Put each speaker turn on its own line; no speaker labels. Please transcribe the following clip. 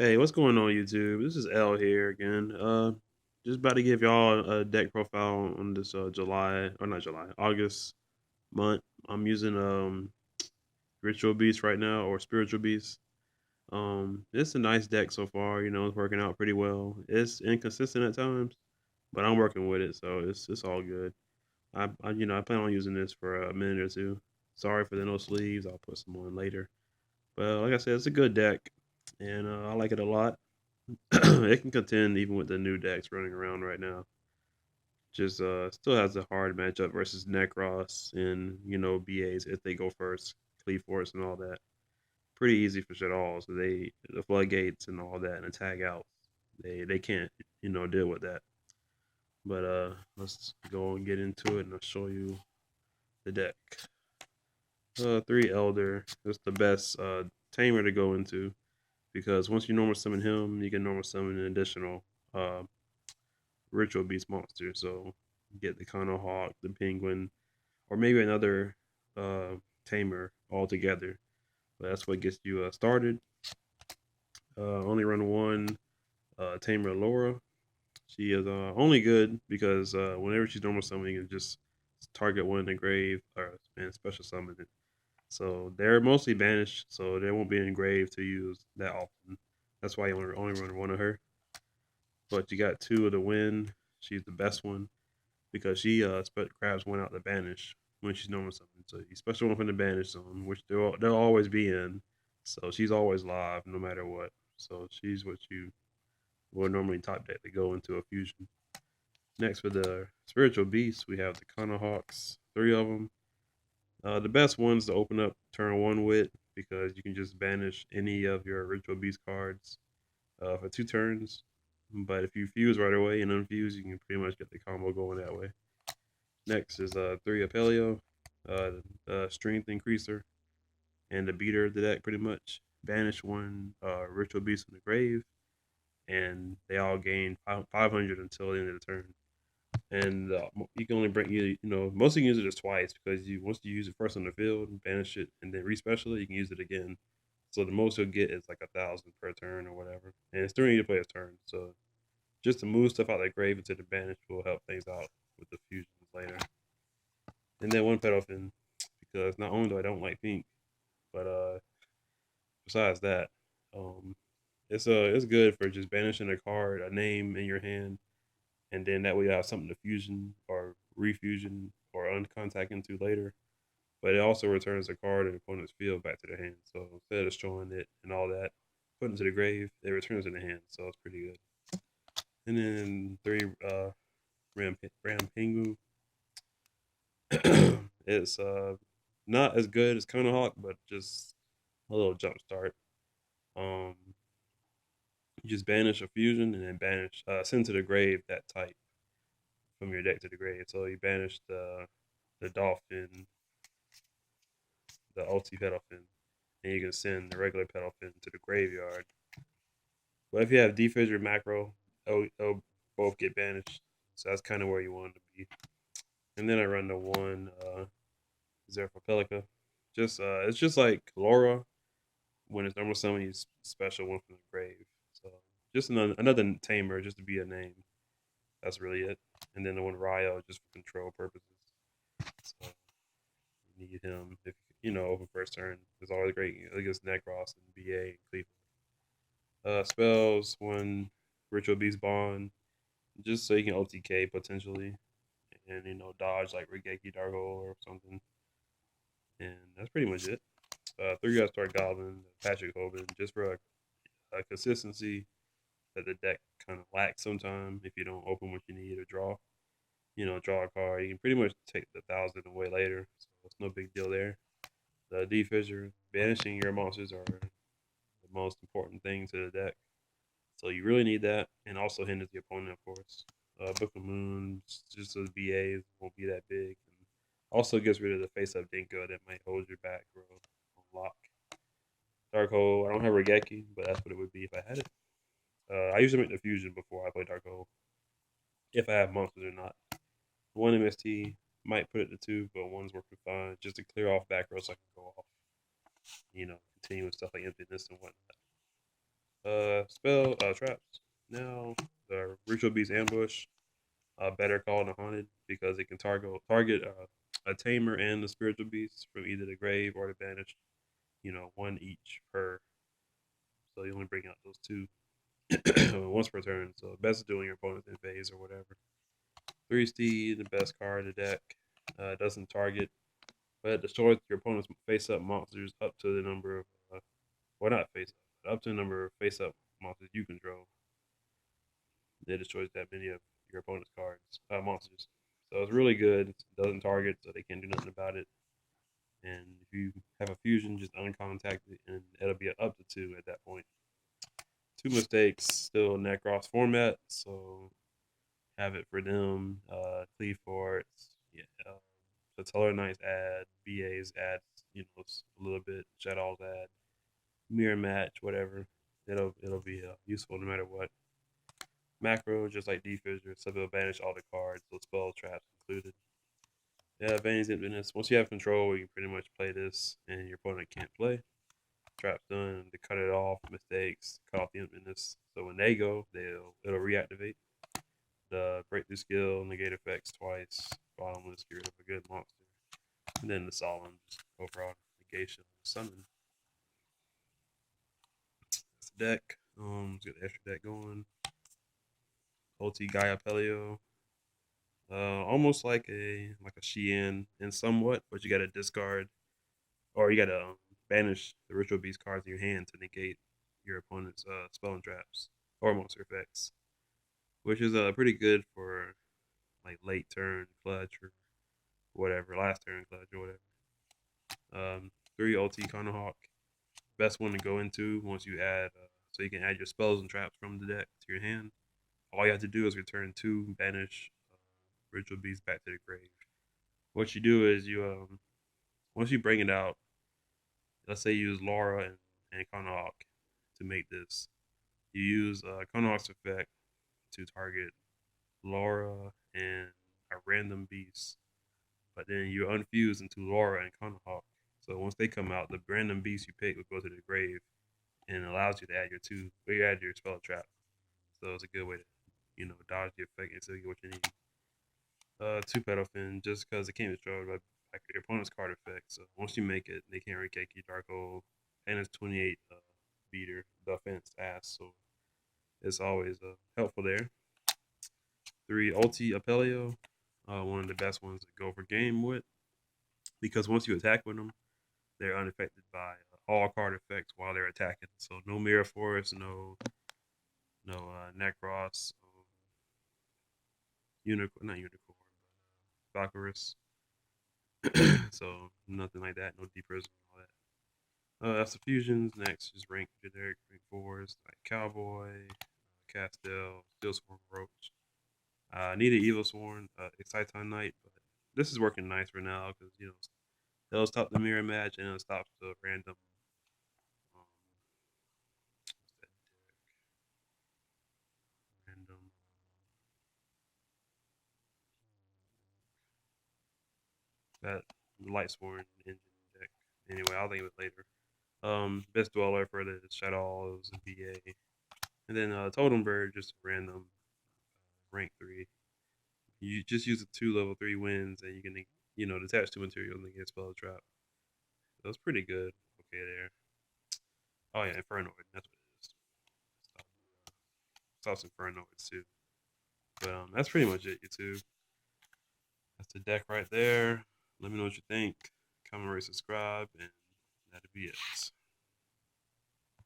Hey, what's going on YouTube? This is L here again. Just about to give y'all a deck profile on this July or not July, August month. I'm using Ritual Beast right now or Spiritual Beast. It's a nice deck so far, it's working out pretty well. It's inconsistent at times, but I'm working with it, so it's all good. I plan on using this for a minute or two. Sorry for the no sleeves. I'll put some on later. But like I said, it's a good deck, and I like it a lot. It can contend even with the new decks running around right now. Just still has a hard matchup versus Necros and BAs if they go first, Cleave Force and all that. Pretty easy for shit all. So the floodgates and all that and the tag outs, they can't deal with that. But let's go and get into it and I'll show you the deck. Three Elder is the best tamer to go into because once you normal summon him, you can normal summon an additional uh, Ritual Beast monster. So get the Kano Hawk, the Penguin, or maybe another uh, tamer altogether. But that's what gets you started. Only run one tamer Laura. She is only good because whenever she's normal summoning, you can just target one in the grave or and special summon it. So they're mostly banished, so they won't be in grave to use that often. That's why you only run one of her. But you got two of the win. She's the best one because she grabs one out the banish when she's normal something. So you special one from the banish zone, which they'll always be in. So she's always live no matter what. So she's what you would normally top deck to go into a fusion. Next with the spiritual beasts, we have the Kana Hawks, three of them. The best ones to open up turn one with because you can just banish any of your ritual beast cards for 2 turns. But if you fuse right away and unfuse, you can pretty much get the combo going that way. Next is three Apelio, uh, strength increaser, and the beater of the deck pretty much. Banish one ritual beast in the grave, and they all gain 500 until the end of the turn. And you can only bring most you can use it just twice because you once you use it first on the field, banish it, and then respecial it, you can use it again. So the most you'll get is like 1,000 per turn or whatever, and it's during your player's turn. So just to move stuff out of the grave into the banish will help things out with the fusions later. And then one Pedalfin because not only do I don't like pink, but besides that, um, it's good for just banishing a card, a name in your hand, and then that way you have something to fusion or refusion or uncontact into later. But it also returns the card in the opponent's field back to their hand. So instead of destroying it and all that, putting it to the grave, it returns in the hand. So it's pretty good. And then three Rampingu. It's not as good as Kona Hawk, but just a little jump start. Um, you just banish a fusion and then banish send to the grave that type from your deck to the grave. So you banish the dolphin, the ulti pedalfin, and you can send the regular pedalfin to the graveyard. But if you have defissure macro, they'll both get banished. So that's kind of where you want to be. And then I run the one Zerfapelica. Just it's just like Laura when it's normal summon, you special one from the grave. So just another tamer, just to be a name. That's really it. And then the one Ryo just for control purposes. So you need him if open first turn. It's always great against Necros and BA and Cleveland. Spells one Ritual Beast Bond, just so you can OTK potentially, and dodge like Regeki Dark Hole or something. And that's pretty much it. Three guys start Goblin, Patrick Hoban, just for a consistency that the deck kind of lacks sometimes if you don't open what you need or draw. Draw a card. You can pretty much take the 1,000 away later, so it's no big deal there. The defissure, banishing your monsters are the most important thing to the deck. So you really need that, and also hinders the opponent, of course. Book of Moon, just so the BAs won't be that big. And also gets rid of the face up Dinko that might hold your back row on lock. Dark Hole, I don't have Regeki, but that's what it would be if I had it. I usually make the fusion before I play Dark Hole, if I have monsters or not. One MST might put it to two, but one's working fine just to clear off back row so I can go off, continue with stuff like emptiness and whatnot. Spell traps. Now the Ritual Beast Ambush, better called the Haunted because it can target a Tamer and the Spiritual Beast from either the grave or the banished. One each per. So you only bring out those two once per turn. So best is doing your opponent in phase or whatever. 3 Steed, the best card in the deck. Doesn't target, but it destroys your opponent's face-up monsters up to the number of, well, not face-up, but up to the number of face-up monsters you control. It destroys that many of your opponent's monsters. So it's really good. It doesn't target, so they can't do nothing about it. And if you have a fusion, just uncontact it, and it'll be up to 2 at that point. 2 mistakes, still Necros format, so have it for them. Cleave Forts, yeah. The Teller Knights add, BAs add, a little bit. Shadows add, mirror match, whatever. It'll be useful no matter what. Macro, just like Defisher, so it'll banish all the cards, so spell traps included. Yeah, Vayne's Emptiness. Once you have control, you can pretty much play this, and your opponent can't play. Trap's done. To cut it off, mistakes, cut off the emptiness. So when they go, it'll reactivate. The breakthrough skill, negate effects twice. Bottomless, get rid of a good monster. And then the solemn, just overall negation, summon. That's the deck. Let's get the extra deck going. OT Gaia Pelio. Almost like a Shein in somewhat, but you gotta discard or you gotta banish the Ritual Beast cards in your hand to negate your opponent's spell and traps or monster effects, which is pretty good for like late turn clutch or whatever, last turn clutch or whatever. 3 OT Hawk, best one to go into once you add, so you can add your spells and traps from the deck to your hand. All you have to do is return 2 banish Ritual Beast back to the grave. What you do is once you bring it out, let's say you use Laura and Hawk to make this. You use Hawk's effect to target Laura and a random beast, but then you unfuse into Laura and Hawk. So once they come out, the random beast you pick will go to the grave, and it allows you to add your spell trap. So it's a good way to dodge the effect until you get what you need. 2 Pedalfin, just because it can't be destroyed by your opponent's card effect. So once you make it, they can't recake you Dark Hole, and it's 28 beater defense ass. So it's always helpful there. 3 Ulti Apelio, one of the best ones to go for game with, because once you attack with them, they're unaffected by all card effects while they're attacking. So no Mirror Force, no Necros, not Unicorn, but Valkyrus. So nothing like that. No Deep Prison, all that. That's the fusions. Next is generic rank 4s like Cowboy, Castel, Steelsworn Roach. I need an Evil Sworn, Exciton Knight, but this is working nice for now because it'll stop the mirror match and it'll stop the random. Random. That Light Sworn engine deck. Anyway, I'll think of it later. Best Dweller for the Shadows and BA, and then Totem Bird, just random rank 3. You just use the 2 level 3 wins, and you can detach 2 materials and get spell trap. That's pretty good. Okay, there. Oh yeah, Infernoid. That's what it is. Stops Infernoids too. But that's pretty much it, YouTube. That's the deck right there. Let me know what you think. Comment, rate, subscribe, and that'll be it.